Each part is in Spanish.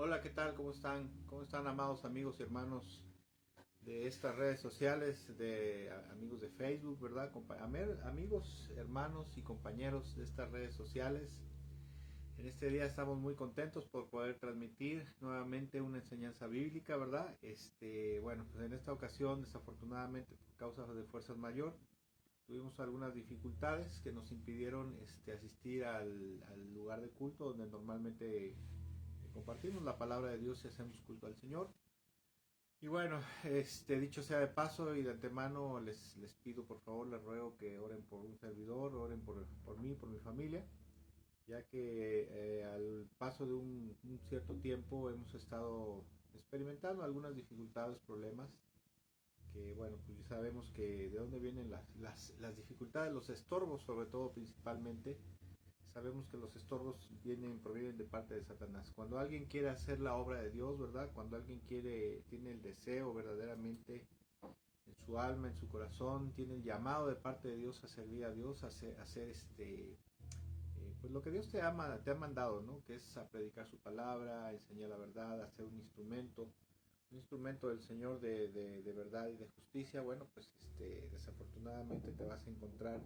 Hola, ¿qué tal? ¿Cómo están? ¿Cómo están, amados amigos y hermanos de estas redes sociales, de amigos de Facebook, ¿verdad? Amigos, hermanos y compañeros de estas redes sociales. En este día estamos muy contentos por poder transmitir nuevamente una enseñanza bíblica, ¿verdad? Bueno, pues en esta ocasión, desafortunadamente, por causa de fuerzas mayor, tuvimos algunas dificultades que nos impidieron asistir al lugar de culto donde normalmente compartimos la palabra de Dios y hacemos culto al Señor. Y bueno, dicho sea de paso y de antemano, les pido por favor, les ruego que oren por un servidor, oren por mí, por mi familia, ya que al paso de un cierto tiempo hemos estado experimentando algunas dificultades, problemas, que bueno, pues ya sabemos que de dónde vienen las dificultades, los estorbos sobre todo principalmente. Sabemos que los estorbos provienen de parte de Satanás. Cuando alguien quiere hacer la obra de Dios, ¿verdad? Cuando alguien tiene el deseo verdaderamente en su alma, en su corazón, tiene el llamado de parte de Dios a servir a Dios, a hacer pues lo que Dios te ha mandado, ¿no? Que es a predicar su palabra, a enseñar la verdad, a ser un instrumento del Señor de verdad y de justicia. Bueno, pues desafortunadamente te vas a encontrar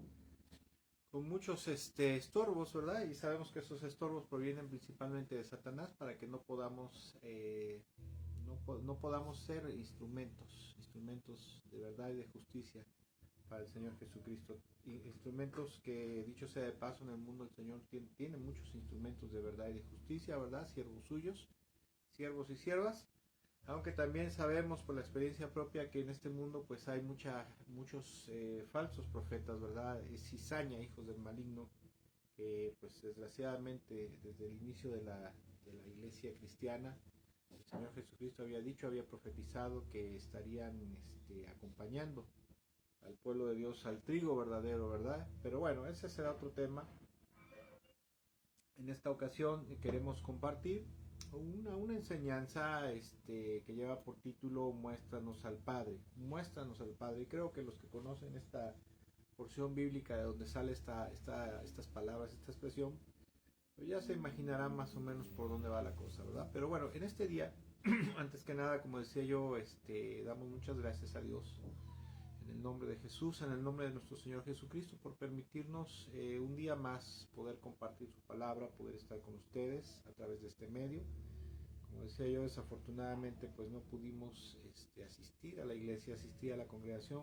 con muchos estorbos, ¿verdad? Y sabemos que esos estorbos provienen principalmente de Satanás para que no podamos no podamos ser instrumentos de verdad y de justicia para el Señor Jesucristo. Instrumentos que, dicho sea de paso, en el mundo el Señor tiene muchos instrumentos de verdad y de justicia, ¿verdad? Siervos suyos, siervos y siervas. Aunque también sabemos por la experiencia propia que en este mundo pues hay muchos falsos profetas, ¿verdad? Cizaña, hijos del maligno, que pues desgraciadamente desde el inicio de la iglesia cristiana, el Señor Jesucristo había dicho, había profetizado que estarían acompañando al pueblo de Dios al trigo verdadero, ¿verdad? Pero bueno, ese será otro tema. En esta ocasión queremos compartir una enseñanza que lleva por título Muéstranos al Padre. Muéstranos al Padre. Y creo que los que conocen esta porción bíblica de donde sale estas palabras, esta expresión, pues ya se imaginarán más o menos por dónde va la cosa, ¿verdad? Pero bueno, en este día, antes que nada, como decía yo, damos muchas gracias a Dios en el nombre de Jesús, en el nombre de nuestro Señor Jesucristo, por permitirnos un día más poder compartir su palabra, poder estar con ustedes a través de este medio. Como decía yo, desafortunadamente pues no pudimos asistir a la iglesia, asistir a la congregación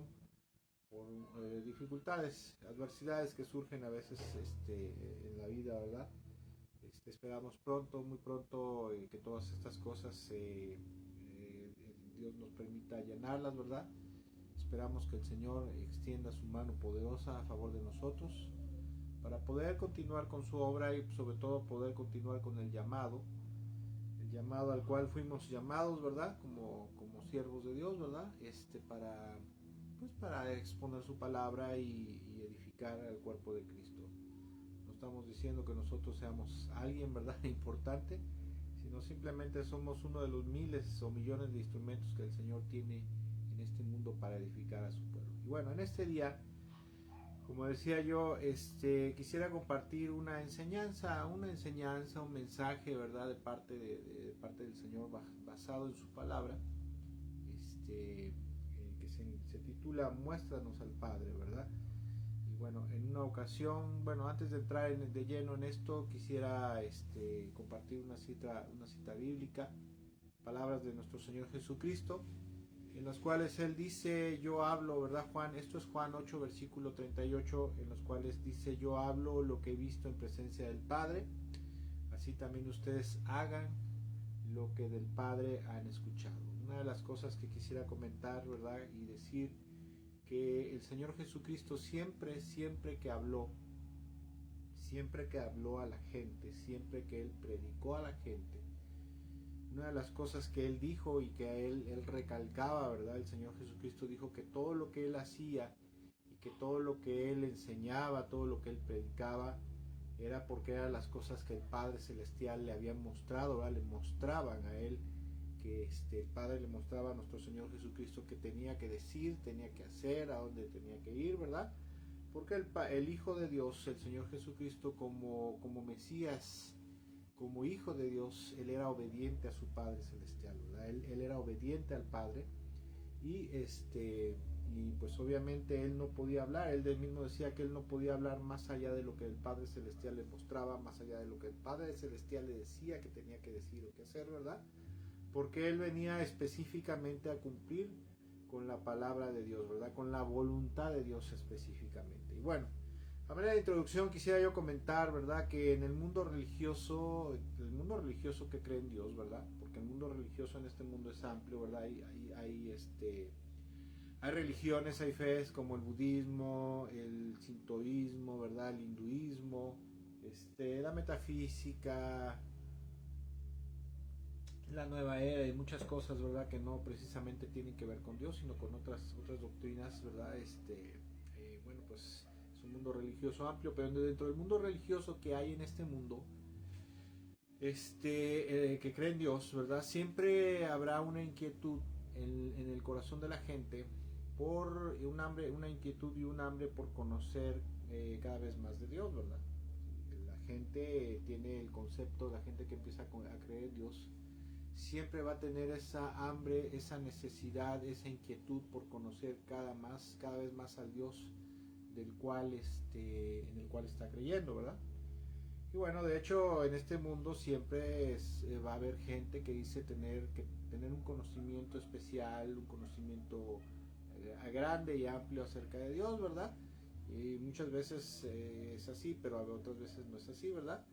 por dificultades, adversidades que surgen a veces en la vida, ¿verdad? Esperamos pronto, muy pronto, que todas estas cosas Dios nos permita llenarlas, ¿verdad? Esperamos que el Señor extienda su mano poderosa a favor de nosotros para poder continuar con su obra y sobre todo poder continuar con el llamado al cual fuimos llamados, ¿verdad? Como siervos de Dios, ¿verdad? Para exponer su palabra y edificar al cuerpo de Cristo. No estamos diciendo que nosotros seamos alguien, ¿verdad? Importante, sino simplemente somos uno de los miles o millones de instrumentos que el Señor tiene en este mundo para edificar a su pueblo. Y bueno, en este día, como decía yo, quisiera compartir una enseñanza, un mensaje, ¿verdad? De parte del Señor basado en su palabra, que se titula Muéstranos al Padre, ¿verdad? Y bueno, en una ocasión, bueno, antes de entrar de lleno en esto, quisiera compartir una cita bíblica, palabras de nuestro Señor Jesucristo, en las cuales Él dice, yo hablo, ¿verdad, Juan? Esto es Juan 8, versículo 38, en los cuales dice, yo hablo lo que he visto en presencia del Padre, así también ustedes hagan lo que del Padre han escuchado. Una de las cosas que quisiera comentar, ¿verdad? Y decir que el Señor Jesucristo siempre que habló a la gente, siempre que Él predicó a la gente, una de las cosas que Él dijo y que él recalcaba, ¿verdad? El Señor Jesucristo dijo que todo lo que Él hacía y que todo lo que Él enseñaba, todo lo que Él predicaba, era porque eran las cosas que el Padre Celestial le había mostrado, ¿verdad? Le mostraban a Él, que el Padre le mostraba a nuestro Señor Jesucristo que tenía que decir, tenía que hacer, a dónde tenía que ir, ¿verdad? Porque el Hijo de Dios, el Señor Jesucristo, como Mesías, como hijo de Dios, él era obediente a su Padre Celestial, ¿verdad? Él era obediente al Padre y y pues obviamente él no podía hablar, él mismo decía que él no podía hablar más allá de lo que el Padre Celestial le mostraba, más allá de lo que el Padre Celestial le decía que tenía que decir o que hacer, ¿verdad? Porque él venía específicamente a cumplir con la palabra de Dios, ¿verdad? Con la voluntad de Dios específicamente. Y bueno, a manera de introducción quisiera yo comentar, ¿verdad? Que en el mundo religioso que cree en Dios, ¿verdad? Porque el mundo religioso en este mundo es amplio, ¿verdad? Hay religiones, hay fes como el budismo, el sintoísmo, ¿verdad? El hinduismo, la metafísica, la nueva era y muchas cosas, ¿verdad? Que no precisamente tienen que ver con Dios, sino con otras doctrinas, ¿verdad? Bueno, pues es un mundo religioso amplio, pero dentro del mundo religioso que hay en este mundo, que cree en Dios, ¿verdad? Siempre habrá una inquietud en el corazón de la gente por una inquietud y un hambre por conocer cada vez más de Dios, ¿verdad? La gente tiene el concepto, la gente que empieza a creer en Dios, siempre va a tener esa hambre, esa necesidad, esa inquietud por conocer cada vez más al Dios del cual en el cual está creyendo, ¿verdad? Y bueno, de hecho, en este mundo siempre va a haber gente que dice tener un conocimiento especial, un conocimiento grande y amplio acerca de Dios, ¿verdad? Y muchas veces es así, pero otras veces no es así, ¿verdad?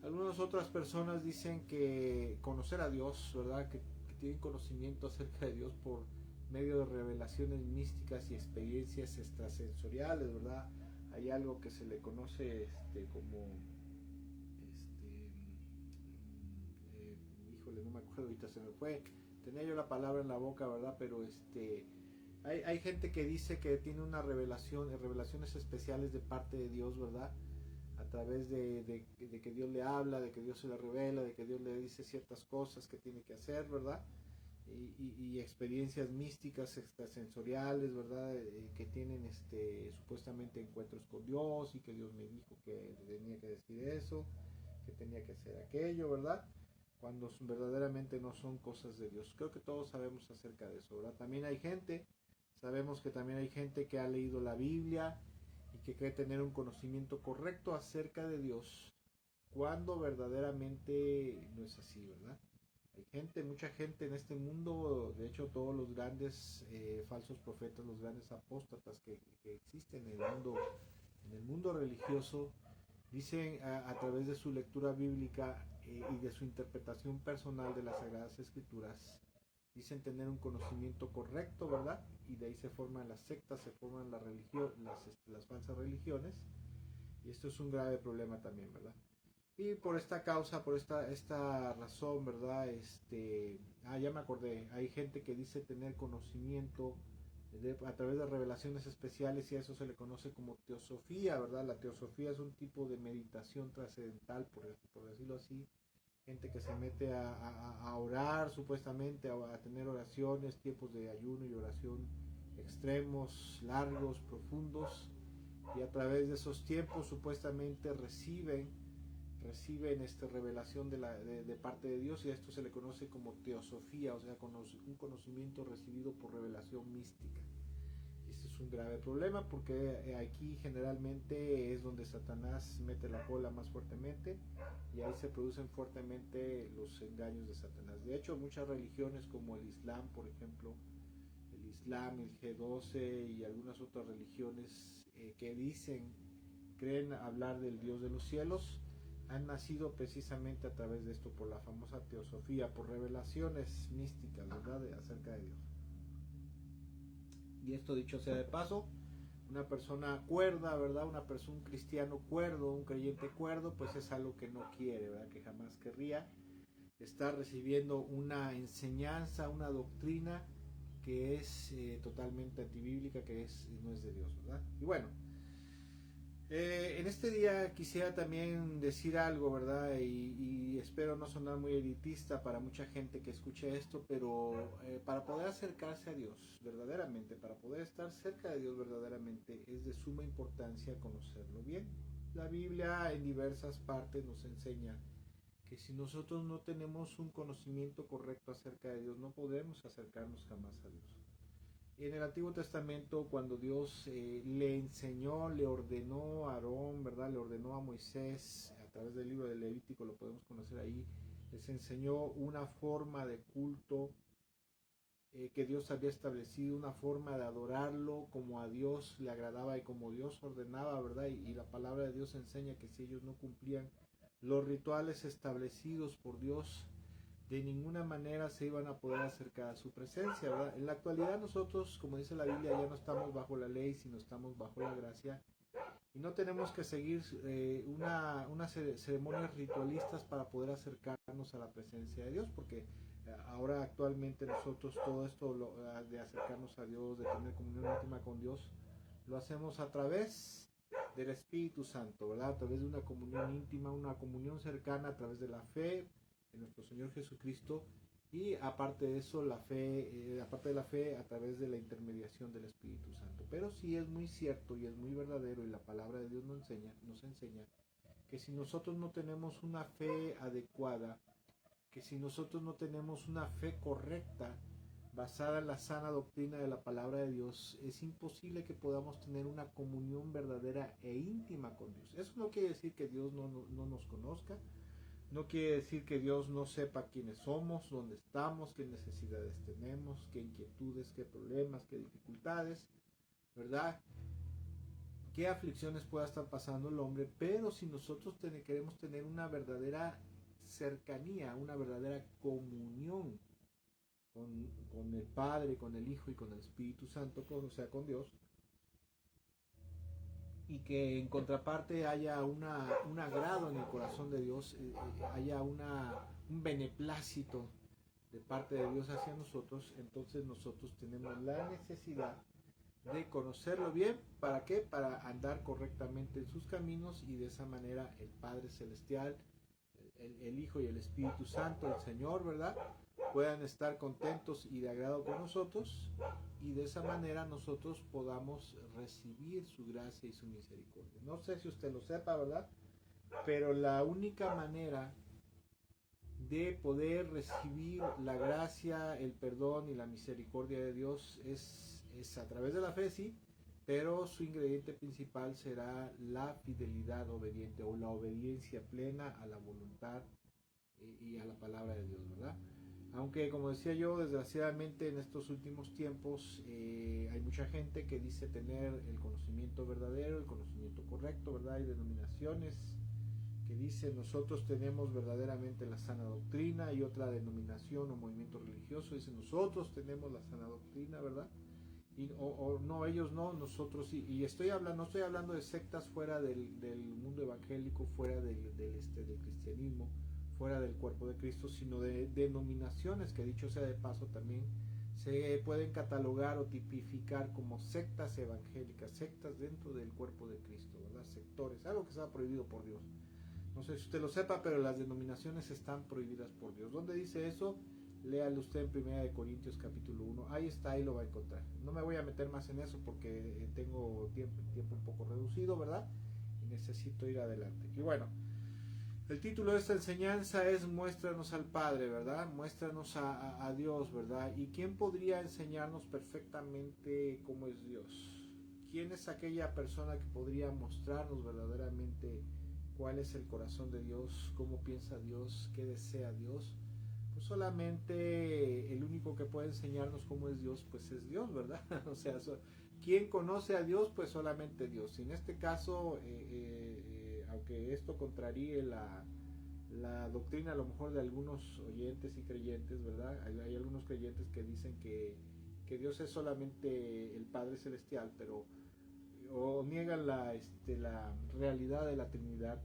Algunas otras personas dicen que conocer a Dios, ¿verdad? Que tienen conocimiento acerca de Dios por medio de revelaciones místicas y experiencias extrasensoriales, ¿verdad? Hay algo que se le conoce como híjole, no me acuerdo, ahorita se me fue, tenía yo la palabra en la boca, ¿verdad? Pero hay gente que dice que tiene una revelaciones especiales de parte de Dios, ¿verdad? A través de que Dios le habla, de que Dios se le revela, de que Dios le dice ciertas cosas que tiene que hacer, ¿verdad? Y experiencias místicas, extrasensoriales, ¿verdad? Que tienen supuestamente encuentros con Dios y que Dios me dijo que tenía que decir eso, que tenía que hacer aquello, ¿verdad? Cuando verdaderamente no son cosas de Dios. Creo que todos sabemos acerca de eso, ¿verdad? Sabemos que también hay gente que ha leído la Biblia y que cree tener un conocimiento correcto acerca de Dios, cuando verdaderamente no es así, ¿verdad? Hay mucha gente en este mundo, de hecho todos los grandes falsos profetas, los grandes apóstatas que existen en el mundo religioso, dicen a través de su lectura bíblica y de su interpretación personal de las Sagradas Escrituras, dicen tener un conocimiento correcto, ¿verdad? Y de ahí se forman las sectas, se forman las falsas religiones, y esto es un grave problema también, ¿verdad? Y por esta causa, por esta razón, ¿verdad? Ya me acordé, hay gente que dice tener conocimiento a través de revelaciones especiales y a eso se le conoce como teosofía, ¿verdad? La teosofía es un tipo de meditación trascendental, por decirlo así. Gente que se mete a orar supuestamente, a tener oraciones, tiempos de ayuno y oración extremos, largos, profundos, y a través de esos tiempos supuestamente reciben revelación de parte de Dios, y a esto se le conoce como teosofía, o sea, un conocimiento recibido por revelación mística. Este es un grave problema porque aquí generalmente es donde Satanás mete la cola más fuertemente y ahí se producen fuertemente los engaños de Satanás. De hecho, muchas religiones como el Islam, por ejemplo, el Islam, el G12 y algunas otras religiones que creen hablar del Dios de los cielos, han nacido precisamente a través de esto, por la famosa teosofía, por revelaciones místicas, ¿verdad?, acerca de Dios. Y esto, dicho sea de paso, una persona cuerda, ¿verdad?, un cristiano cuerdo, un creyente cuerdo, pues es algo que no quiere, ¿verdad?, que jamás querría estar recibiendo una enseñanza, una doctrina que es totalmente antibíblica, que no es de Dios, ¿verdad? Y bueno, en este día quisiera también decir algo, ¿verdad? Y espero no sonar muy elitista para mucha gente que escuche esto, pero para poder acercarse a Dios verdaderamente, para poder estar cerca de Dios verdaderamente, es de suma importancia conocerlo bien. La Biblia en diversas partes nos enseña que si nosotros no tenemos un conocimiento correcto acerca de Dios, no podemos acercarnos jamás a Dios. En el Antiguo Testamento, cuando Dios le enseñó, le ordenó a Aarón, ¿verdad? Le ordenó a Moisés, a través del libro de Levítico, lo podemos conocer ahí, les enseñó una forma de culto que Dios había establecido, una forma de adorarlo como a Dios le agradaba y como Dios ordenaba, ¿verdad? Y la palabra de Dios enseña que si ellos no cumplían los rituales establecidos por Dios, de ninguna manera se iban a poder acercar a su presencia, ¿verdad? En la actualidad nosotros, como dice la Biblia, ya no estamos bajo la ley, sino estamos bajo la gracia. Y no tenemos que seguir unas ceremonias ritualistas para poder acercarnos a la presencia de Dios, porque ahora actualmente nosotros todo esto de acercarnos a Dios, de tener comunión íntima con Dios, lo hacemos a través del Espíritu Santo, ¿verdad? A través de una comunión íntima, una comunión cercana a través de la fe en nuestro Señor Jesucristo, y aparte de eso la fe, aparte de la fe, a través de la intermediación del Espíritu Santo. Pero sí es muy cierto y es muy verdadero, y la palabra de Dios nos enseña que si nosotros no tenemos una fe adecuada, que si nosotros no tenemos una fe correcta basada en la sana doctrina de la palabra de Dios, es imposible que podamos tener una comunión verdadera e íntima con Dios. Eso no quiere decir que Dios no nos conozca, no quiere decir que Dios no sepa quiénes somos, dónde estamos, qué necesidades tenemos, qué inquietudes, qué problemas, qué dificultades, ¿verdad? Qué aflicciones pueda estar pasando el hombre, pero si nosotros queremos tener una verdadera cercanía, una verdadera comunión con el Padre, con el Hijo y con el Espíritu Santo, o sea, con Dios, y que en contraparte haya un agrado en el corazón de Dios, haya un beneplácito de parte de Dios hacia nosotros, entonces nosotros tenemos la necesidad de conocerlo bien. ¿Para qué? Para andar correctamente en sus caminos, y de esa manera el Padre Celestial, el Hijo y el Espíritu Santo, el Señor, ¿verdad?, puedan estar contentos y de agrado con nosotros, y de esa manera nosotros podamos recibir su gracia y su misericordia. No sé si usted lo sepa, ¿verdad?, pero la única manera de poder recibir la gracia, el perdón y la misericordia de Dios es a través de la fe, sí, pero su ingrediente principal será la fidelidad obediente, o la obediencia plena a la voluntad y a la palabra de Dios, ¿verdad? Aunque, como decía yo, desgraciadamente en estos últimos tiempos hay mucha gente que dice tener el conocimiento verdadero, el conocimiento correcto, ¿verdad? Hay denominaciones que dicen nosotros tenemos verdaderamente la sana doctrina, y otra denominación o movimiento religioso dice nosotros tenemos la sana doctrina, ¿verdad? Y, o no, ellos no, nosotros sí. Y no estoy hablando de sectas fuera del mundo evangélico, fuera del cristianismo, fuera del cuerpo de Cristo, sino de denominaciones que, dicho sea de paso, también se pueden catalogar o tipificar como sectas evangélicas, sectas dentro del cuerpo de Cristo, ¿verdad? Sectores, algo que está prohibido por Dios. No sé si usted lo sepa, pero las denominaciones están prohibidas por Dios. ¿Dónde dice eso? Léalo usted en 1 Corintios capítulo 1. Ahí está, ahí lo va a encontrar. No me voy a meter más en eso porque tengo tiempo un poco reducido, ¿verdad? Y necesito ir adelante. Y bueno, el título de esta enseñanza es Muéstranos al Padre, ¿verdad? Muéstranos a Dios, ¿verdad? ¿Y quién podría enseñarnos perfectamente cómo es Dios? ¿Quién es aquella persona que podría mostrarnos verdaderamente cuál es el corazón de Dios, cómo piensa Dios, qué desea Dios? Pues solamente el único que puede enseñarnos cómo es Dios, pues es Dios, ¿verdad? O sea, ¿quién conoce a Dios? Pues solamente Dios. Y en este caso, aunque esto contraríe la doctrina a lo mejor de algunos oyentes y creyentes, ¿verdad? Hay algunos creyentes que dicen que Dios es solamente el Padre Celestial, pero o niegan la realidad de la Trinidad,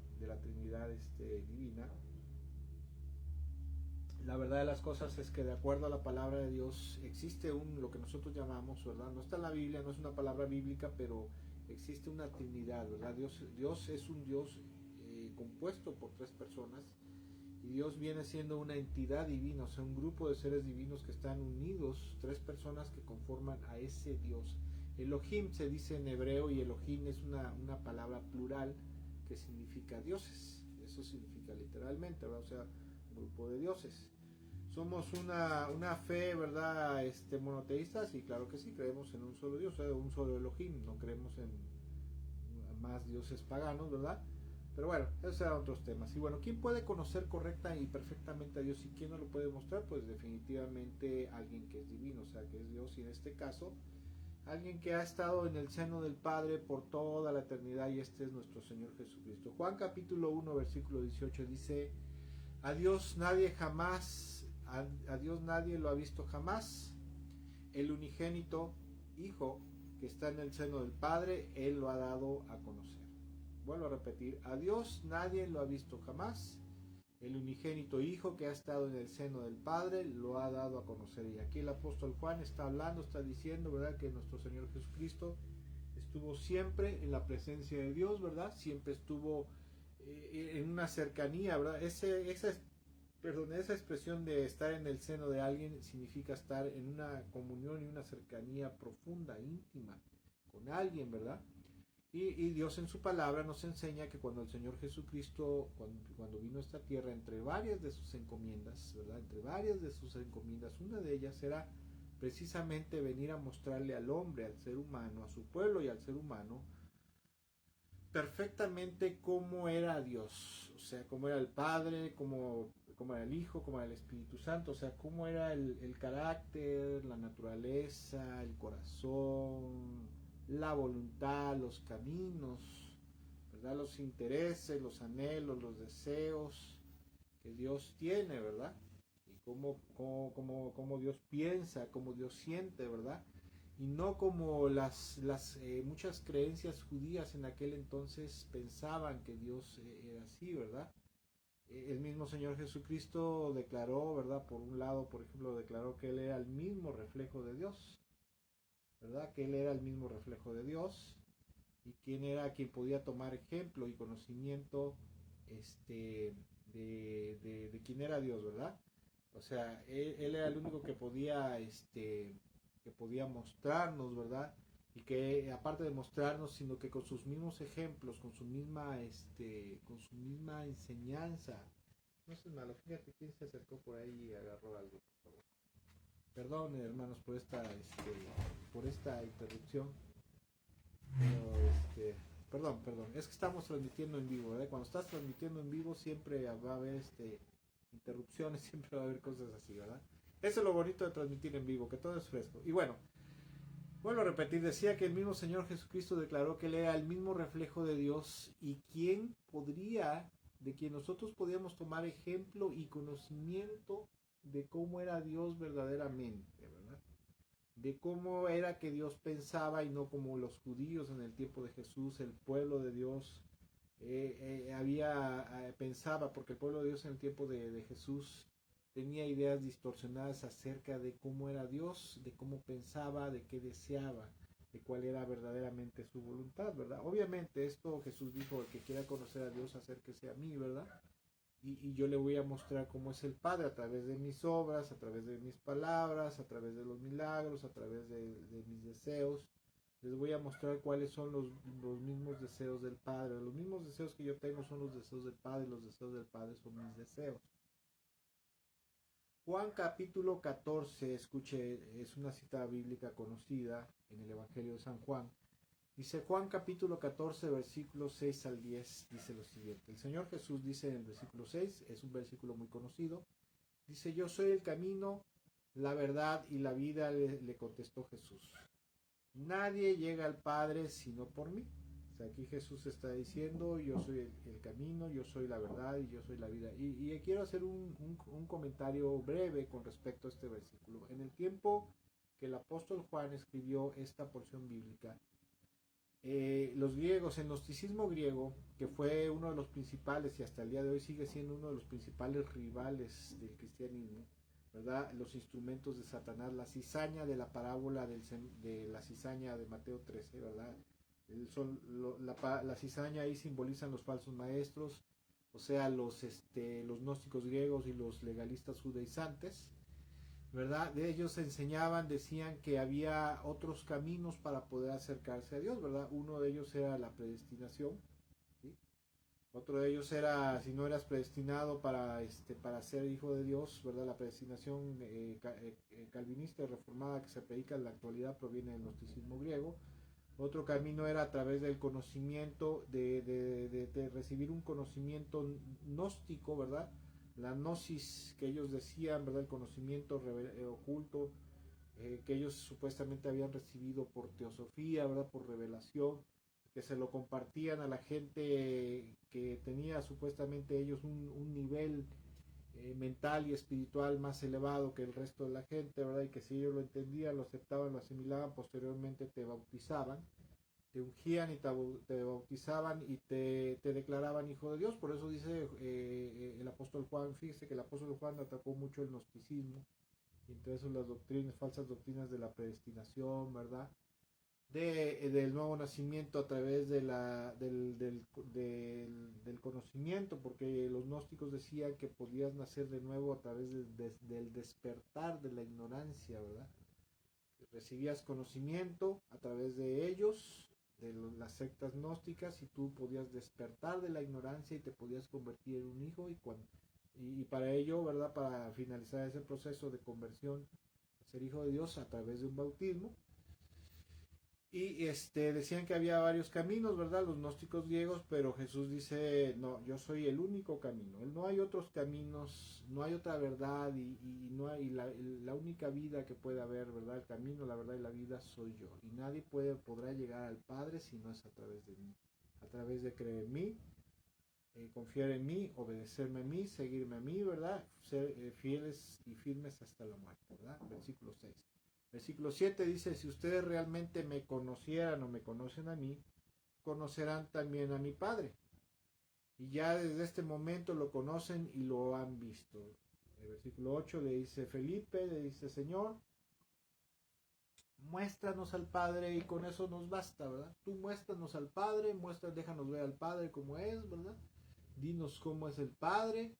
divina. La verdad de las cosas es que, de acuerdo a la palabra de Dios, existe lo que nosotros llamamos, ¿verdad? No está en la Biblia, no es una palabra bíblica, pero existe una Trinidad, ¿verdad? Dios es un Dios compuesto por tres personas, y Dios viene siendo una entidad divina, o sea, un grupo de seres divinos que están unidos, tres personas que conforman a ese Dios. Elohim se dice en hebreo, y Elohim es una palabra plural que significa dioses. eso significa literalmente, ¿verdad? O sea, un grupo de dioses. Somos una fe, ¿verdad? Monoteísta, sí, claro que sí, creemos en un solo Dios, o sea, un solo Elohim, no creemos en más dioses paganos, ¿verdad? Pero bueno, esos serán otros temas. Y bueno, ¿quién puede conocer correcta y perfectamente a Dios y quién no lo puede mostrar? Pues definitivamente alguien que es divino, o sea, que es Dios, y en este caso, alguien que ha estado en el seno del Padre por toda la eternidad, y este es nuestro Señor Jesucristo. Juan capítulo 1, versículo 18 dice: a Dios nadie jamás, a Dios nadie lo ha visto jamás. El unigénito Hijo que está en el seno del Padre, Él lo ha dado a conocer. Vuelvo a repetir, a Dios nadie lo ha visto jamás. El unigénito Hijo que ha estado en el seno del Padre lo ha dado a conocer. Y aquí el apóstol Juan está hablando, está diciendo, ¿verdad?, que nuestro Señor Jesucristo estuvo siempre en la presencia de Dios, ¿verdad? Siempre estuvo en una cercanía, ¿verdad? Esa expresión de estar en el seno de alguien significa estar en una comunión y una cercanía profunda, íntima, con alguien, ¿verdad? Y Dios en su palabra nos enseña que cuando el Señor Jesucristo, cuando vino a esta tierra, entre varias de sus encomiendas, ¿verdad? Entre varias de sus encomiendas, una de ellas era precisamente venir a mostrarle al hombre, al ser humano, a su pueblo y al ser humano, perfectamente cómo era Dios, o sea, cómo era el Padre, cómo era el Hijo, cómo era el Espíritu Santo, o sea, cómo era el carácter, la naturaleza, el corazón, la voluntad, los caminos, ¿verdad? Los intereses, los anhelos, los deseos que Dios tiene, ¿verdad? Y cómo Dios piensa, cómo Dios siente, ¿verdad? Y no como las muchas creencias judías en aquel entonces pensaban que Dios era así, ¿verdad? El mismo Señor Jesucristo declaró, ¿verdad? Por un lado, por ejemplo, declaró que Él era el mismo reflejo de Dios, ¿verdad? Que Él era el mismo reflejo de Dios, y quien era quien podía tomar ejemplo y conocimiento de quién era Dios, ¿verdad? O sea, él era el único que podía mostrarnos, ¿verdad? Y que aparte de mostrarnos, sino que con sus mismos ejemplos, con su misma enseñanza. No es malo, fíjate quién se acercó por ahí y agarró algo, por favor. Perdón, hermanos, por esta interrupción. Pero, perdón, es que estamos transmitiendo en vivo, ¿verdad? Cuando estás transmitiendo en vivo siempre va a haber interrupciones, siempre va a haber cosas así, ¿verdad? Eso es lo bonito de transmitir en vivo, que todo es fresco. Y bueno, vuelvo a repetir, decía que el mismo Señor Jesucristo declaró que Él era el mismo reflejo de Dios, y de quien nosotros podíamos tomar ejemplo y conocimiento de cómo era Dios verdaderamente, ¿verdad? De cómo era que Dios pensaba, y no como los judíos en el tiempo de Jesús, el pueblo de Dios pensaba, porque el pueblo de Dios en el tiempo de Jesús tenía ideas distorsionadas acerca de cómo era Dios, de cómo pensaba, de qué deseaba, de cuál era verdaderamente su voluntad, ¿verdad? Obviamente esto Jesús dijo: el que quiera conocer a Dios, acérquese a mí, ¿verdad? Y yo le voy a mostrar cómo es el Padre a través de mis obras, a través de mis palabras, a través de los milagros, a través de mis deseos. Les voy a mostrar cuáles son los mismos deseos del Padre. Los mismos deseos que yo tengo son los deseos del Padre, los deseos del Padre son mis deseos. Juan capítulo 14, escuche, es una cita bíblica conocida en el Evangelio de San Juan. Dice Juan capítulo 14, versículos 6 al 10, dice lo siguiente. El Señor Jesús dice en el versículo 6, es un versículo muy conocido, dice: yo soy el camino, la verdad y la vida, le contestó Jesús. Nadie llega al Padre sino por mí. O sea, aquí Jesús está diciendo: yo soy el camino, yo soy la verdad y yo soy la vida. Y quiero hacer un comentario breve con respecto a este versículo. En el tiempo que el apóstol Juan escribió esta porción bíblica, los griegos, el gnosticismo griego, que fue uno de los principales y hasta el día de hoy sigue siendo uno de los principales rivales del cristianismo, ¿verdad? Los instrumentos de Satanás, la cizaña de la parábola de la cizaña de Mateo 13, ¿verdad? La cizaña ahí simbolizan los falsos maestros, o sea, los gnósticos griegos y los legalistas judaizantes, ¿verdad? De ellos enseñaban, decían que había otros caminos para poder acercarse a Dios, ¿verdad? Uno de ellos era la predestinación, ¿sí? Otro de ellos era, si no eras predestinado para ser hijo de Dios, ¿verdad? La predestinación calvinista y reformada que se predica en la actualidad proviene del gnosticismo griego. Otro camino era a través del conocimiento, de recibir un conocimiento gnóstico, ¿verdad? La gnosis que ellos decían, ¿verdad? El conocimiento oculto que ellos supuestamente habían recibido por teosofía, ¿verdad? Por revelación, que se lo compartían a la gente que tenía supuestamente ellos un nivel mental y espiritual más elevado que el resto de la gente, ¿verdad? Y que si ellos lo entendían, lo aceptaban, lo asimilaban, posteriormente te bautizaban, te ungían y te bautizaban y te declaraban hijo de Dios. Por eso dice el apóstol Juan, fíjese que el apóstol Juan atacó mucho el gnosticismo, y entre eso las doctrinas, falsas doctrinas de la predestinación, ¿verdad? Del nuevo nacimiento a través del conocimiento, porque los gnósticos decían que podías nacer de nuevo a través del despertar de la ignorancia, ¿verdad? Recibías conocimiento a través de ellos, las sectas gnósticas, y tú podías despertar de la ignorancia y te podías convertir en un hijo, y para ello, ¿verdad? Para finalizar ese proceso de conversión a ser hijo de Dios a través de un bautismo. Y decían que había varios caminos, ¿verdad? Los gnósticos griegos, pero Jesús dice, no, yo soy el único camino. No hay otros caminos, no hay otra verdad, y no hay la única vida que puede haber, ¿verdad? El camino, la verdad y la vida soy yo. Y nadie podrá llegar al Padre si no es a través de mí. A través de creer en mí, confiar en mí, obedecerme a mí, seguirme a mí, ¿verdad? Ser fieles y firmes hasta la muerte, ¿verdad? Versículo 6. Versículo 7 dice, si ustedes realmente me conocieran o me conocen a mí, conocerán también a mi Padre. Y ya desde este momento lo conocen y lo han visto. El versículo 8 le dice Felipe, le dice, Señor, muéstranos al Padre y con eso nos basta, ¿verdad? Tú muéstranos al Padre, déjanos ver al Padre como es, ¿verdad? Dinos cómo es el Padre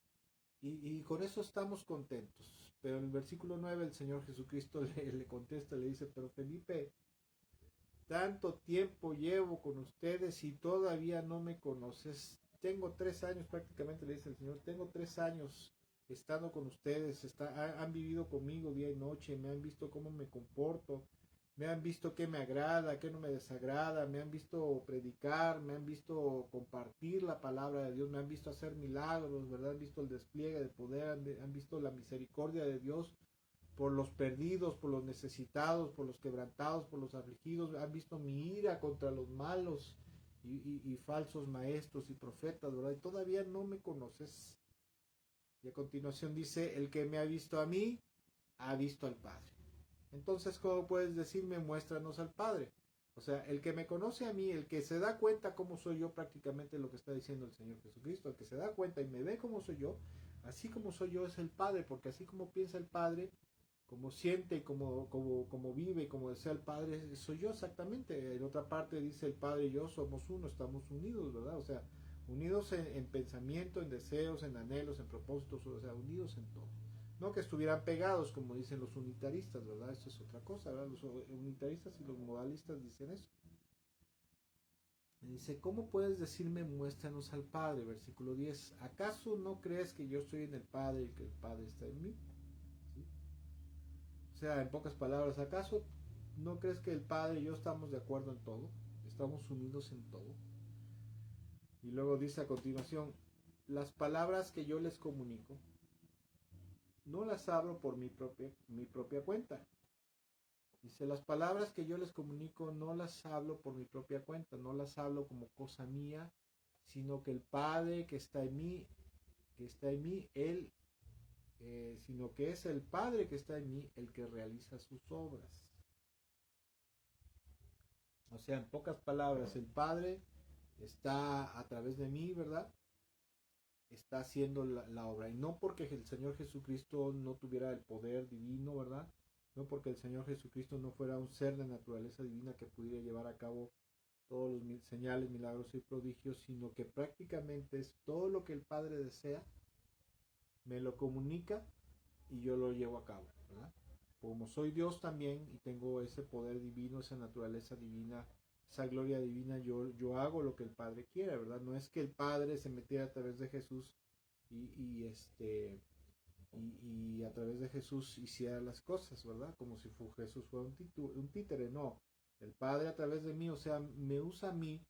y con eso estamos contentos. Pero en el versículo 9 el Señor Jesucristo le contesta, le dice, pero Felipe, tanto tiempo llevo con ustedes y todavía no me conoces. Tengo 3 años prácticamente, le dice el Señor, tengo 3 años estando con ustedes, han vivido conmigo día y noche, me han visto cómo me comporto, me han visto qué me agrada, qué no me desagrada, me han visto predicar, me han visto compartir la palabra de Dios, me han visto hacer milagros, ¿verdad? Han visto el despliegue de poder, han visto la misericordia de Dios por los perdidos, por los necesitados, por los quebrantados, por los afligidos. Han visto mi ira contra los malos y falsos maestros y profetas, ¿verdad? Y todavía no me conoces. Y a continuación dice, el que me ha visto a mí, ha visto al Padre. Entonces, ¿cómo puedes decirme, muéstranos al Padre? O sea, el que me conoce a mí, el que se da cuenta cómo soy yo, prácticamente lo que está diciendo el Señor Jesucristo, el que se da cuenta y me ve cómo soy yo, así como soy yo es el Padre, porque así como piensa el Padre, como siente, como vive, como desea el Padre, soy yo exactamente. En otra parte dice el Padre y yo somos uno, estamos unidos, ¿verdad? O sea, unidos en pensamiento, en deseos, en anhelos, en propósitos, o sea, unidos en todo. No que estuvieran pegados, como dicen los unitaristas, ¿verdad? Esto es otra cosa, ¿verdad? Los unitaristas y los modalistas dicen eso. Dice, ¿cómo puedes decirme muéstranos al Padre? Versículo 10. ¿Acaso no crees que yo estoy en el Padre y que el Padre está en mí? ¿Sí? O sea, en pocas palabras, ¿acaso no crees que el Padre y yo estamos de acuerdo en todo? Estamos unidos en todo. Y luego dice a continuación, las palabras que yo les comunico, no las hablo por mi propia cuenta. Dice, las palabras que yo les comunico no las hablo por mi propia cuenta, no las hablo como cosa mía, sino que el Padre que está en mí, Él, sino que es el Padre que está en mí el que realiza sus obras. O sea, en pocas palabras, el Padre está a través de mí, ¿verdad? Está haciendo la obra. Y no porque el Señor Jesucristo no tuviera el poder divino, ¿verdad? No porque el Señor Jesucristo no fuera un ser de naturaleza divina que pudiera llevar a cabo todos los señales, milagros y prodigios, sino que prácticamente es todo lo que el Padre desea, me lo comunica y yo lo llevo a cabo, ¿verdad? Como soy Dios también y tengo ese poder divino, esa naturaleza divina, esa gloria divina, yo hago lo que el Padre quiere, ¿verdad? No es que el Padre se metiera a través de Jesús y a través de Jesús hiciera las cosas, ¿verdad? Como si Jesús fuera un títere, no. El Padre a través de mí, o sea, me usa a mí,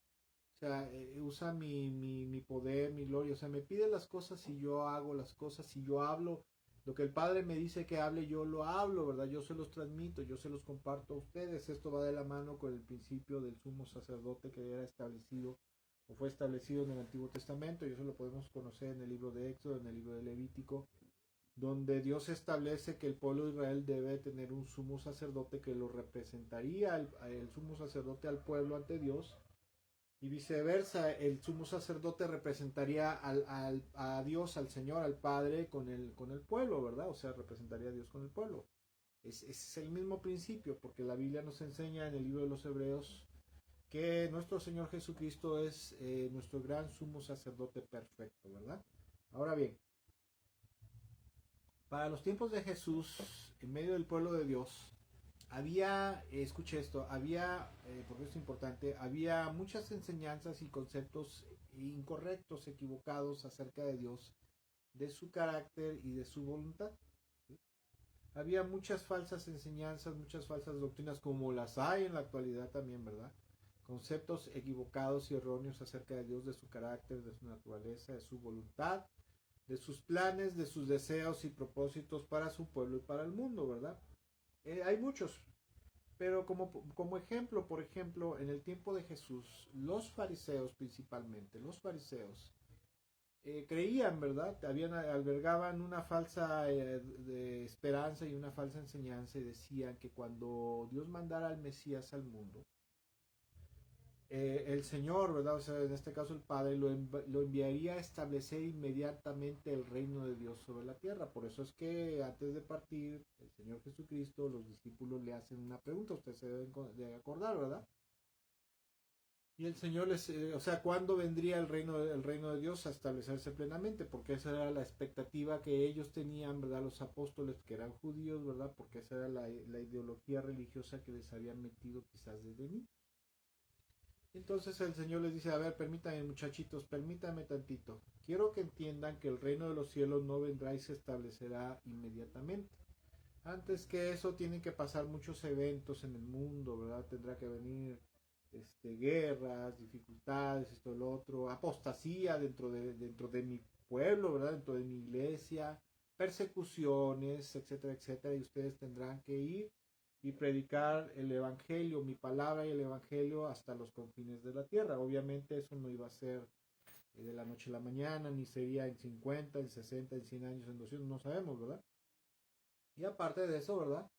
o sea, usa mi poder, mi gloria, o sea, me pide las cosas y yo hago las cosas y yo hablo. Lo que el Padre me dice que hable, yo lo hablo, ¿verdad? Yo se los transmito, yo se los comparto a ustedes. Esto va de la mano con el principio del sumo sacerdote que era establecido o fue establecido en el Antiguo Testamento, y eso lo podemos conocer en el libro de Éxodo, en el libro de Levítico, donde Dios establece que el pueblo de Israel debe tener un sumo sacerdote que lo representaría el sumo sacerdote al pueblo ante Dios, y viceversa, el sumo sacerdote representaría a Dios, al Señor, al Padre con el pueblo, ¿verdad? O sea, representaría a Dios con el pueblo. Es el mismo principio, porque la Biblia nos enseña en el libro de los Hebreos que nuestro Señor Jesucristo es nuestro gran sumo sacerdote perfecto, ¿verdad? Ahora bien, para los tiempos de Jesús, en medio del pueblo de Dios, había, escuche esto, había, porque es importante, había muchas enseñanzas y conceptos incorrectos, equivocados acerca de Dios, de su carácter y de su voluntad. ¿Sí? Había muchas falsas enseñanzas, muchas falsas doctrinas, como las hay en la actualidad también, ¿verdad? Conceptos equivocados y erróneos acerca de Dios, de su carácter, de su naturaleza, de su voluntad, de sus planes, de sus deseos y propósitos para su pueblo y para el mundo, ¿verdad? Hay muchos, pero como ejemplo, por ejemplo, en el tiempo de Jesús, los fariseos principalmente, los fariseos creían, ¿verdad? Albergaban una falsa de esperanza y una falsa enseñanza, y decían que cuando Dios mandara al Mesías al mundo, el Señor, ¿verdad? O sea, en este caso el Padre lo enviaría a establecer inmediatamente el reino de Dios sobre la tierra. Por eso es que antes de partir, el Señor Jesucristo, los discípulos le hacen una pregunta, ustedes se deben de acordar, ¿verdad? Y el Señor o sea, ¿cuándo vendría el reino de Dios a establecerse plenamente? Porque esa era la expectativa que ellos tenían, ¿verdad? Los apóstoles que eran judíos, ¿verdad? Porque esa era la ideología religiosa que les habían metido quizás desde niños. Entonces el Señor les dice, a ver, permítanme muchachitos, permítanme tantito. Quiero que entiendan que el reino de los cielos no vendrá y se establecerá inmediatamente. Antes que eso tienen que pasar muchos eventos en el mundo, ¿verdad? Tendrá que venir guerras, dificultades, esto, lo otro, apostasía dentro de mi pueblo, ¿verdad? Dentro de mi iglesia, persecuciones, etcétera, etcétera, y ustedes tendrán que ir y predicar el evangelio, mi palabra y el evangelio hasta los confines de la tierra. Obviamente eso no iba a ser de la noche a la mañana, ni sería en 50, en 60, en 100 años, en 200, no sabemos, ¿verdad? Y aparte de eso, ¿verdad?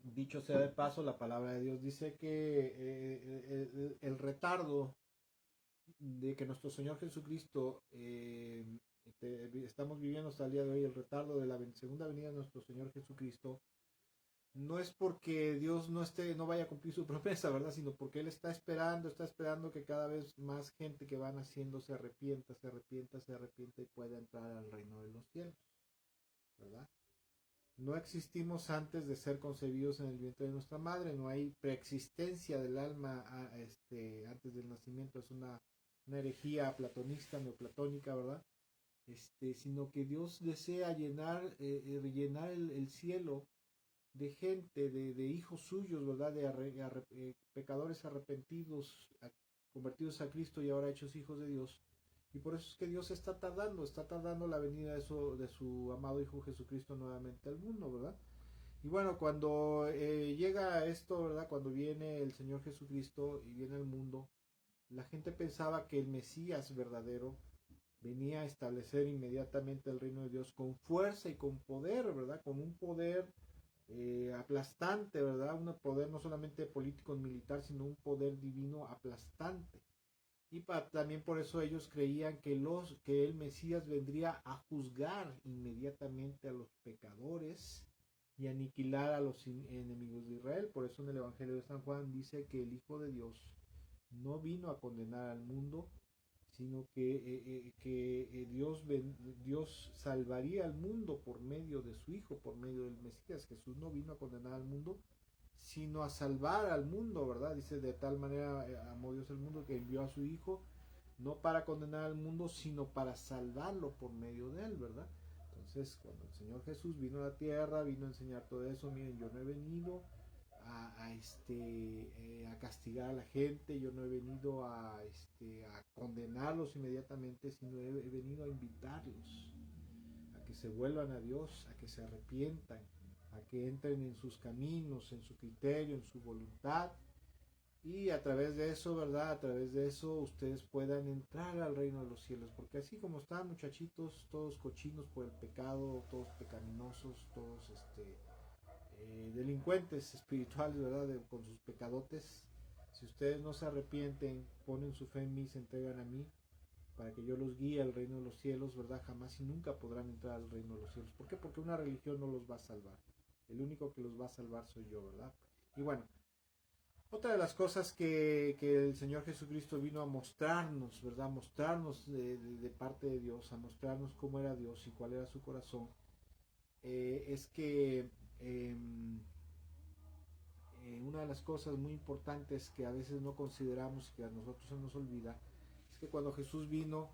Dicho sea de paso, la palabra de Dios dice que el retardo de que nuestro Señor Jesucristo, estamos viviendo hasta el día de hoy, el retardo de la segunda venida de nuestro Señor Jesucristo, no es porque Dios no vaya a cumplir su promesa, ¿verdad? Sino porque Él está esperando que cada vez más gente que va naciendo se arrepienta y pueda entrar al reino de los cielos, ¿verdad? No existimos antes de ser concebidos en el vientre de nuestra madre, no hay preexistencia del alma antes del nacimiento, es una herejía platonista, neoplatónica, ¿verdad? Sino que Dios desea rellenar el cielo de gente, de hijos suyos, ¿verdad? Pecadores arrepentidos, convertidos a Cristo y ahora hechos hijos de Dios. Y por eso es que Dios está tardando la venida de su amado Hijo Jesucristo nuevamente al mundo, ¿verdad? Y bueno, cuando llega esto, ¿verdad? Cuando viene el Señor Jesucristo y viene al mundo, la gente pensaba que el Mesías verdadero venía a establecer inmediatamente el reino de Dios con fuerza y con poder, ¿verdad? Con un poder aplastante, ¿verdad? Un poder no solamente político y militar, sino un poder divino aplastante. Y también por eso ellos creían que el Mesías vendría a juzgar inmediatamente a los pecadores y aniquilar a los enemigos de Israel. Por eso en el Evangelio de San Juan dice que el Hijo de Dios no vino a condenar al mundo, sino que Dios salvaría al mundo por medio de su Hijo, por medio del Mesías. Jesús no vino a condenar al mundo, sino a salvar al mundo, ¿verdad? Dice, de tal manera amó Dios el mundo que envió a su Hijo, no para condenar al mundo, sino para salvarlo por medio de él, ¿verdad? Entonces, cuando el Señor Jesús vino a la tierra, vino a enseñar todo eso, miren, yo no he venido a castigar a la gente, yo no he venido a condenarlos inmediatamente, sino he venido a invitarlos a que se vuelvan a Dios, a que se arrepientan, a que entren en sus caminos, en su criterio, en su voluntad, y a través de eso, ¿verdad? A través de eso ustedes puedan entrar al reino de los cielos, porque así como están, muchachitos, todos cochinos por el pecado, todos pecaminosos, todos delincuentes espirituales, ¿verdad? Con sus pecadotes, si ustedes no se arrepienten, ponen su fe en mí, se entregan a mí, para que yo los guíe al reino de los cielos, ¿verdad? Jamás y nunca podrán entrar al reino de los cielos. ¿Por qué? Porque una religión no los va a salvar. El único que los va a salvar soy yo, ¿verdad? Y bueno, otra de las cosas que el Señor Jesucristo vino a mostrarnos, ¿verdad? Mostrarnos de parte de Dios, a mostrarnos cómo era Dios y cuál era su corazón, es que una de las cosas muy importantes que a veces no consideramos, que a nosotros se nos olvida, es que cuando Jesús vino,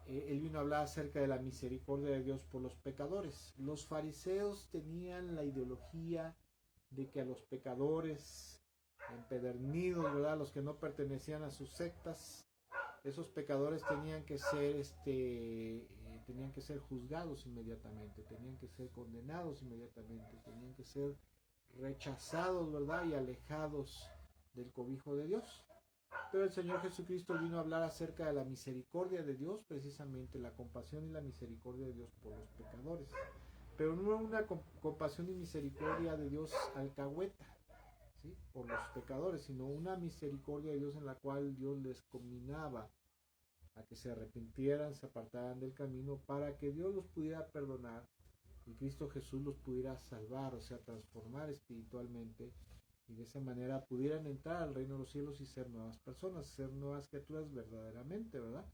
él vino a hablar acerca de la misericordia de Dios por los pecadores. Los fariseos tenían la ideología de que a los pecadores empedernidos, ¿verdad? Los que no pertenecían a sus sectas, esos pecadores tenían que ser juzgados inmediatamente, tenían que ser condenados inmediatamente, tenían que ser rechazados, ¿verdad? Y alejados del cobijo de Dios. Pero el Señor Jesucristo vino a hablar acerca de la misericordia de Dios, precisamente la compasión y la misericordia de Dios por los pecadores. Pero no una compasión y misericordia de Dios alcahueta, ¿sí? Por los pecadores, sino una misericordia de Dios en la cual Dios les combinaba a que se arrepintieran, se apartaran del camino, para que Dios los pudiera perdonar y Cristo Jesús los pudiera salvar, o sea, transformar espiritualmente, y de esa manera pudieran entrar al reino de los cielos y ser nuevas personas, ser nuevas criaturas verdaderamente, ¿verdad?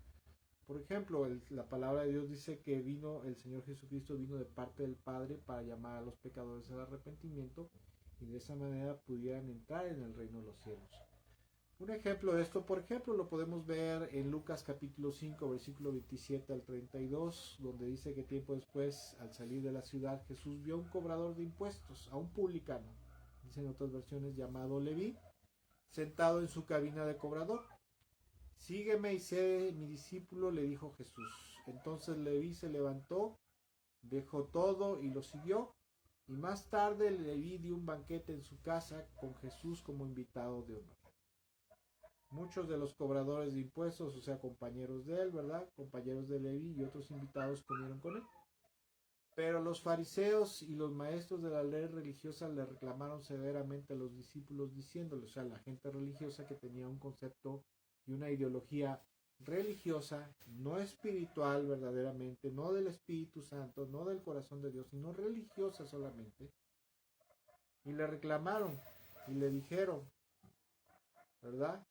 Por ejemplo, la palabra de Dios dice que el Señor Jesucristo vino de parte del Padre para llamar a los pecadores al arrepentimiento, y de esa manera pudieran entrar en el reino de los cielos. Un ejemplo de esto, por ejemplo, lo podemos ver en Lucas capítulo 5, versículo 27 al 32, donde dice que tiempo después, al salir de la ciudad, Jesús vio a un cobrador de impuestos, a un publicano, dicen otras versiones, llamado Leví, sentado en su cabina de cobrador. Sígueme y sé mi discípulo, le dijo Jesús. Entonces Leví se levantó, dejó todo y lo siguió. Y más tarde Leví dio un banquete en su casa con Jesús como invitado de honor. Muchos de los cobradores de impuestos, o sea, compañeros de él, ¿verdad? Compañeros de Leví y otros invitados comieron con él. Pero los fariseos y los maestros de la ley religiosa le reclamaron severamente a los discípulos diciéndoles, o sea, la gente religiosa que tenía un concepto y una ideología religiosa, no espiritual verdaderamente, no del Espíritu Santo, no del corazón de Dios, sino religiosa solamente. Y le reclamaron y le dijeron, ¿verdad?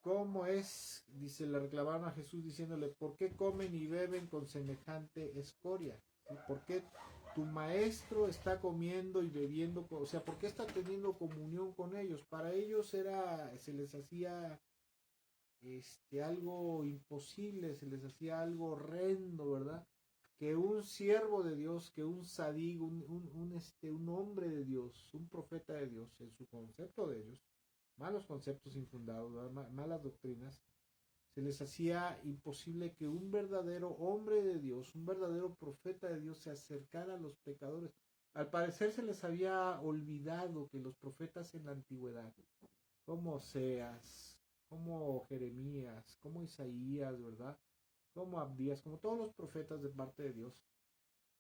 ¿Cómo es? Dice, le reclamaron a Jesús diciéndole, ¿por qué comen y beben con semejante escoria? ¿Sí? ¿Por qué tu maestro está comiendo y bebiendo? O sea, ¿por qué está teniendo comunión con ellos? Para ellos se les hacía algo imposible, se les hacía algo horrendo, ¿verdad? Que un siervo de Dios, que un sadí, un hombre de Dios, un profeta de Dios, en su concepto de ellos, malos conceptos infundados, malas doctrinas, se les hacía imposible que un verdadero hombre de Dios, un verdadero profeta de Dios se acercara a los pecadores. Al parecer se les había olvidado que los profetas en la antigüedad, como Oseas, como Jeremías, como Isaías, ¿verdad? Como Abdías, como todos los profetas de parte de Dios,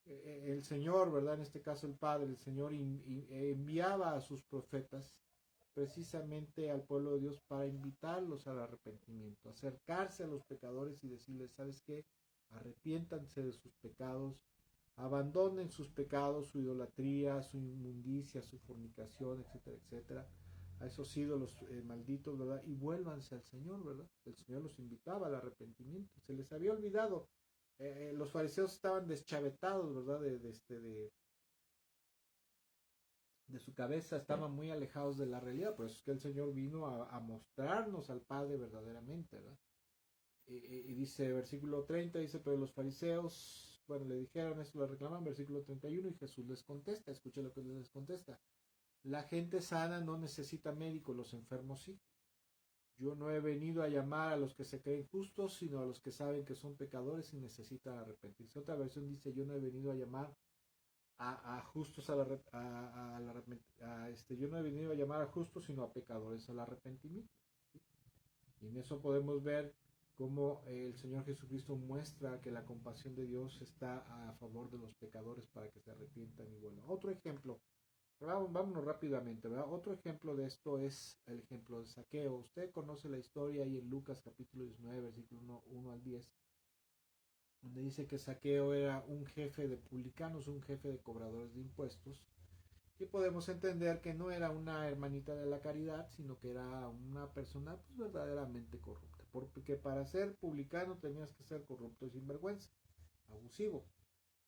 el Señor, ¿verdad? En este caso el Padre, el Señor enviaba a sus profetas precisamente al pueblo de Dios para invitarlos al arrepentimiento, acercarse a los pecadores y decirles, ¿sabes qué? Arrepiéntanse de sus pecados, abandonen sus pecados, su idolatría, su inmundicia, su fornicación, etcétera, etcétera, a esos ídolos malditos, ¿verdad? Y vuélvanse al Señor, ¿verdad? El Señor los invitaba al arrepentimiento, se les había olvidado. Los fariseos estaban deschavetados, ¿verdad? de su cabeza, estaban muy alejados de la realidad. Por eso es que el Señor vino a mostrarnos al Padre verdaderamente, ¿verdad? Y dice, versículo 30, dice, pero los fariseos, bueno, le dijeron esto, lo reclaman, versículo 31, y Jesús les contesta, escuche lo que les contesta. La gente sana no necesita médico, los enfermos sí. Yo no he venido a llamar a los que se creen justos, sino a los que saben que son pecadores y necesitan arrepentirse. Otra versión dice, yo no he venido a llamar a justos yo no he venido a llamar a justos, sino a pecadores al arrepentimiento. ¿Sí? Y en eso podemos ver cómo el Señor Jesucristo muestra que la compasión de Dios está a favor de los pecadores para que se arrepientan. Y bueno, otro ejemplo, vámonos rápidamente, ¿verdad? Otro ejemplo de esto es el ejemplo de Zaqueo. Usted conoce la historia ahí en Lucas capítulo 19, versículo 1 al 10, donde dice que Zaqueo era un jefe de publicanos, un jefe de cobradores de impuestos, y podemos entender que no era una hermanita de la caridad, sino que era una persona pues verdaderamente corrupta, porque para ser publicano tenías que ser corrupto y sinvergüenza, abusivo,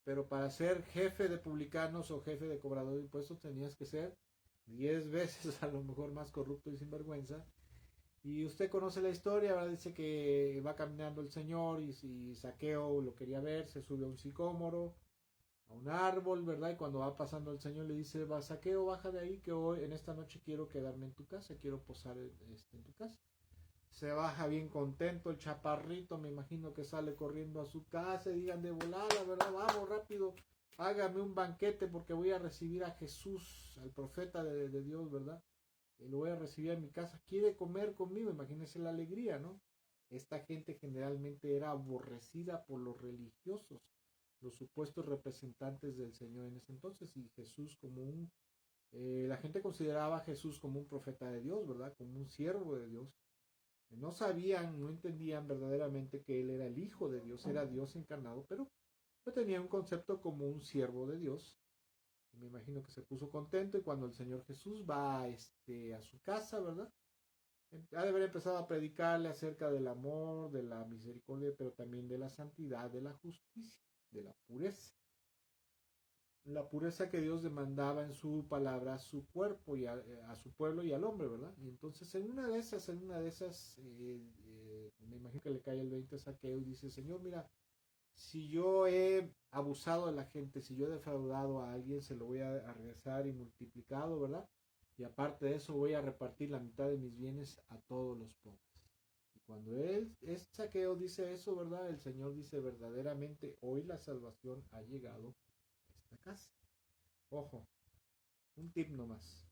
pero para ser jefe de publicanos o jefe de cobrador de impuestos tenías que ser 10 veces a lo mejor más corrupto y sinvergüenza. Y usted conoce la historia, ¿verdad? Dice que va caminando el Señor y Zaqueo lo quería ver, se sube a un sicómoro, a un árbol, ¿verdad? Y cuando va pasando el Señor le dice, va Zaqueo, baja de ahí, que hoy en esta noche quiero quedarme en tu casa, quiero posar en tu casa. Se baja bien contento el chaparrito, me imagino que sale corriendo a su casa, y digan de volada, ¿verdad? Vamos rápido, hágame un banquete porque voy a recibir a Jesús, al profeta de Dios, ¿verdad? Y lo voy a recibir en mi casa, quiere comer conmigo, imagínense la alegría, ¿no? Esta gente generalmente era aborrecida por los religiosos, los supuestos representantes del Señor en ese entonces, y Jesús como la gente consideraba a Jesús como un profeta de Dios, ¿verdad? Como un siervo de Dios. No sabían, no entendían verdaderamente que él era el Hijo de Dios, era Dios encarnado, pero tenía un concepto como un siervo de Dios. Y me imagino que se puso contento, y cuando el Señor Jesús va a su casa, ¿verdad? Ha de haber empezado a predicarle acerca del amor, de la misericordia, pero también de la santidad, de la justicia, de la pureza. La pureza que Dios demandaba en su palabra a su cuerpo y a su pueblo y al hombre, ¿verdad? Y entonces en una de esas, me imagino que le cae el 20 a Zaqueo y dice, Señor, mira, si yo he abusado de la gente, si yo he defraudado a alguien, se lo voy a regresar y multiplicado, ¿verdad? Y aparte de eso voy a repartir la mitad de mis bienes a todos los pobres. Y cuando Zaqueo dice eso, ¿verdad? El Señor dice, verdaderamente hoy la salvación ha llegado a esta casa. Ojo, un tip nomás.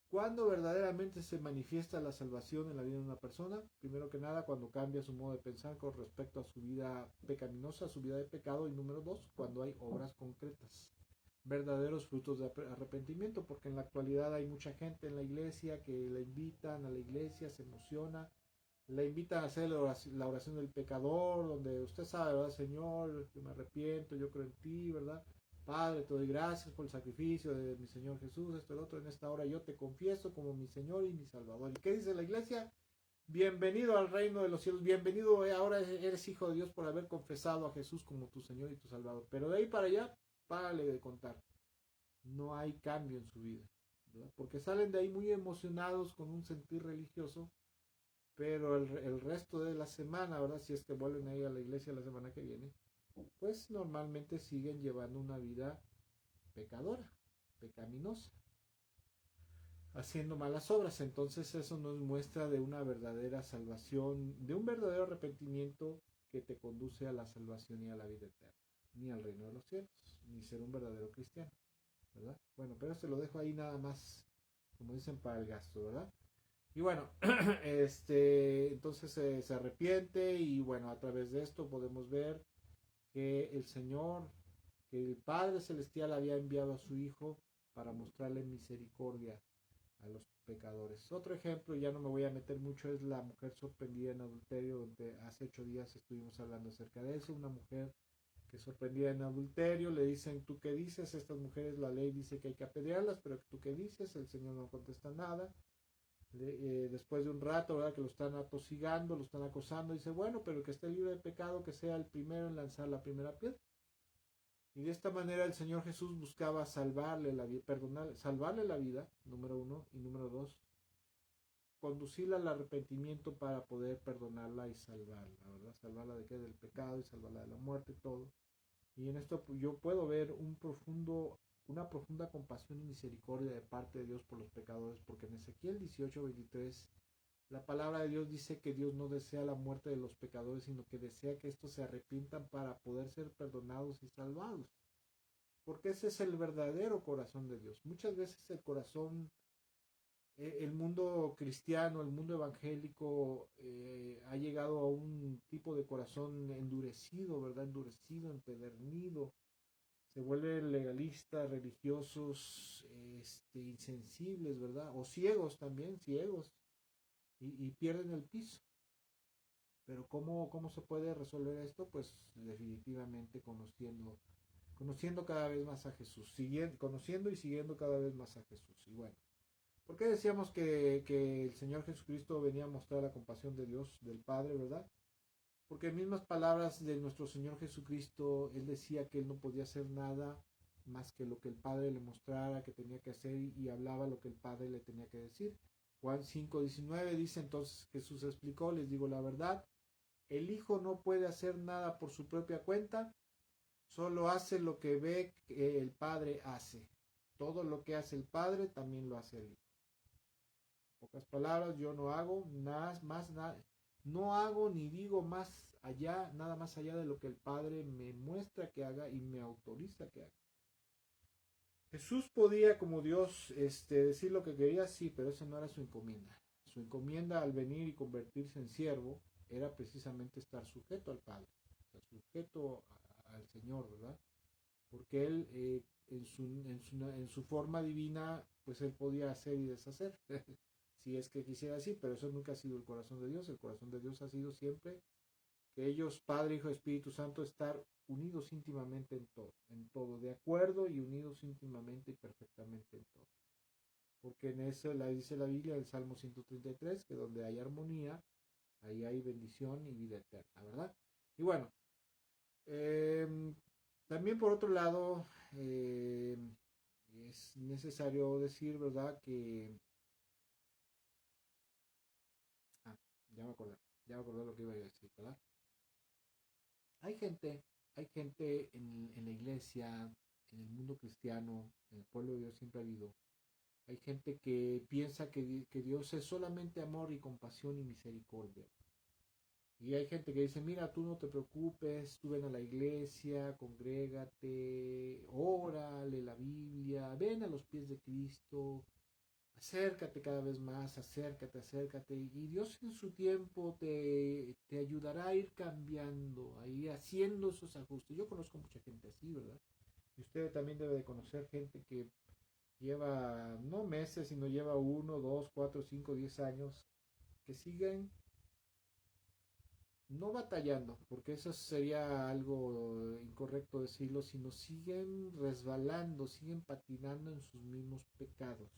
¿Cuándo verdaderamente se manifiesta la salvación en la vida de una persona? Primero que nada, cuando cambia su modo de pensar con respecto a su vida pecaminosa, a su vida de pecado. Y número dos, cuando hay obras concretas, verdaderos frutos de arrepentimiento, porque en la actualidad hay mucha gente en la iglesia que la invitan a la iglesia, se emociona, la invitan a hacer la oración del pecador, donde usted sabe, ¿verdad? Señor, yo me arrepiento, yo creo en ti, ¿verdad? Padre, te doy gracias por el sacrificio de mi Señor Jesús, esto y lo otro, en esta hora yo te confieso como mi Señor y mi Salvador. ¿Y qué dice la iglesia? Bienvenido al reino de los cielos, bienvenido, ahora eres hijo de Dios por haber confesado a Jesús como tu Señor y tu Salvador. Pero de ahí para allá, párale de contar. No hay cambio en su vida, ¿verdad? Porque salen de ahí muy emocionados con un sentir religioso, pero el resto de la semana, ¿verdad? Si es que vuelven a ir a la iglesia la semana que viene, pues normalmente siguen llevando una vida pecadora, pecaminosa, haciendo malas obras. Entonces eso nos muestra de una verdadera salvación, de un verdadero arrepentimiento que te conduce a la salvación y a la vida eterna, ni al reino de los cielos, ni ser un verdadero cristiano, ¿verdad? Bueno, pero se lo dejo ahí nada más, como dicen, para el gasto, ¿verdad? Y bueno, entonces se arrepiente, y bueno, a través de esto podemos ver que el Señor, que el Padre Celestial había enviado a su Hijo para mostrarle misericordia a los pecadores. Otro ejemplo, ya no me voy a meter mucho, es la mujer sorprendida en adulterio, donde hace 8 días estuvimos hablando acerca de eso. Una mujer que sorprendida en adulterio, le dicen, ¿tú qué dices? Estas mujeres, la ley dice que hay que apedrearlas, pero ¿tú qué dices? El Señor no contesta nada. Después de un rato, ¿verdad? Que lo están atosigando, lo están acosando, dice, bueno, pero el que esté libre de pecado, que sea el primero en lanzar la primera piedra. Y de esta manera el Señor Jesús buscaba salvarle la vida, salvarle la vida, número uno, y número dos, conducirla al arrepentimiento para poder perdonarla y salvarla, ¿verdad? Salvarla de qué? Del pecado y salvarla de la muerte, todo. Y en esto yo puedo ver una profunda compasión y misericordia de parte de Dios por los pecadores, porque en Ezequiel 18:23 la palabra de Dios dice que Dios no desea la muerte de los pecadores, sino que desea que estos se arrepientan para poder ser perdonados y salvados. Porque ese es el verdadero corazón de Dios. Muchas veces el corazón, el mundo cristiano, el mundo evangélico, ha llegado a un tipo de corazón endurecido, ¿verdad? Endurecido, empedernido. Se vuelven legalistas, religiosos, insensibles, ¿verdad? O ciegos también, ciegos, y pierden el piso. Pero ¿cómo se puede resolver esto? Pues definitivamente conociendo cada vez más a Jesús, conociendo y siguiendo cada vez más a Jesús. Y bueno, ¿por qué decíamos que el Señor Jesucristo venía a mostrar la compasión de Dios, del Padre, verdad? Porque en mismas palabras de nuestro Señor Jesucristo, Él decía que Él no podía hacer nada más que lo que el Padre le mostrara que tenía que hacer, y hablaba lo que el Padre le tenía que decir. Juan 5:19 dice: entonces Jesús explicó, les digo la verdad, el Hijo no puede hacer nada por su propia cuenta, solo hace lo que ve que el Padre hace. Todo lo que hace el Padre también lo hace el Hijo. En pocas palabras, yo no hago no hago ni digo nada más allá de lo que el Padre me muestra que haga y me autoriza que haga. Jesús podía, como Dios, decir lo que quería, sí, pero esa no era su encomienda. Su encomienda al venir y convertirse en siervo era precisamente estar sujeto al Padre, o sea, sujeto al Señor, ¿verdad? Porque Él, en su forma divina, pues Él podía hacer y deshacer, si es que quisiera así, pero eso nunca ha sido el corazón de Dios. El corazón de Dios ha sido siempre que ellos, Padre, Hijo, Espíritu Santo, estar unidos íntimamente en todo, de acuerdo y unidos íntimamente y perfectamente en todo. Porque en eso dice la Biblia, el Salmo 133, que donde hay armonía, ahí hay bendición y vida eterna, ¿verdad? Y bueno, también por otro lado, es necesario decir, ¿verdad? Que... Ah, ya me acordé lo que iba a decir, ¿verdad? Hay gente, hay gente en la iglesia, en el mundo cristiano, en el pueblo de Dios siempre ha habido. Hay gente que piensa que Dios es solamente amor y compasión y misericordia. Y hay gente que dice: mira, tú no te preocupes, tú ven a la iglesia, congrégate, ora, lee la Biblia, ven a los pies de Cristo, acércate cada vez más, acércate. Y Dios en su tiempo te ayudará a ir cambiando, a ir haciendo esos ajustes. Yo conozco mucha gente así, ¿verdad? Y usted también debe de conocer gente que lleva no meses, sino lleva 1, 2, 4, 5, 10 años, que siguen no batallando, porque eso sería algo incorrecto decirlo, sino siguen resbalando, siguen patinando en sus mismos pecados.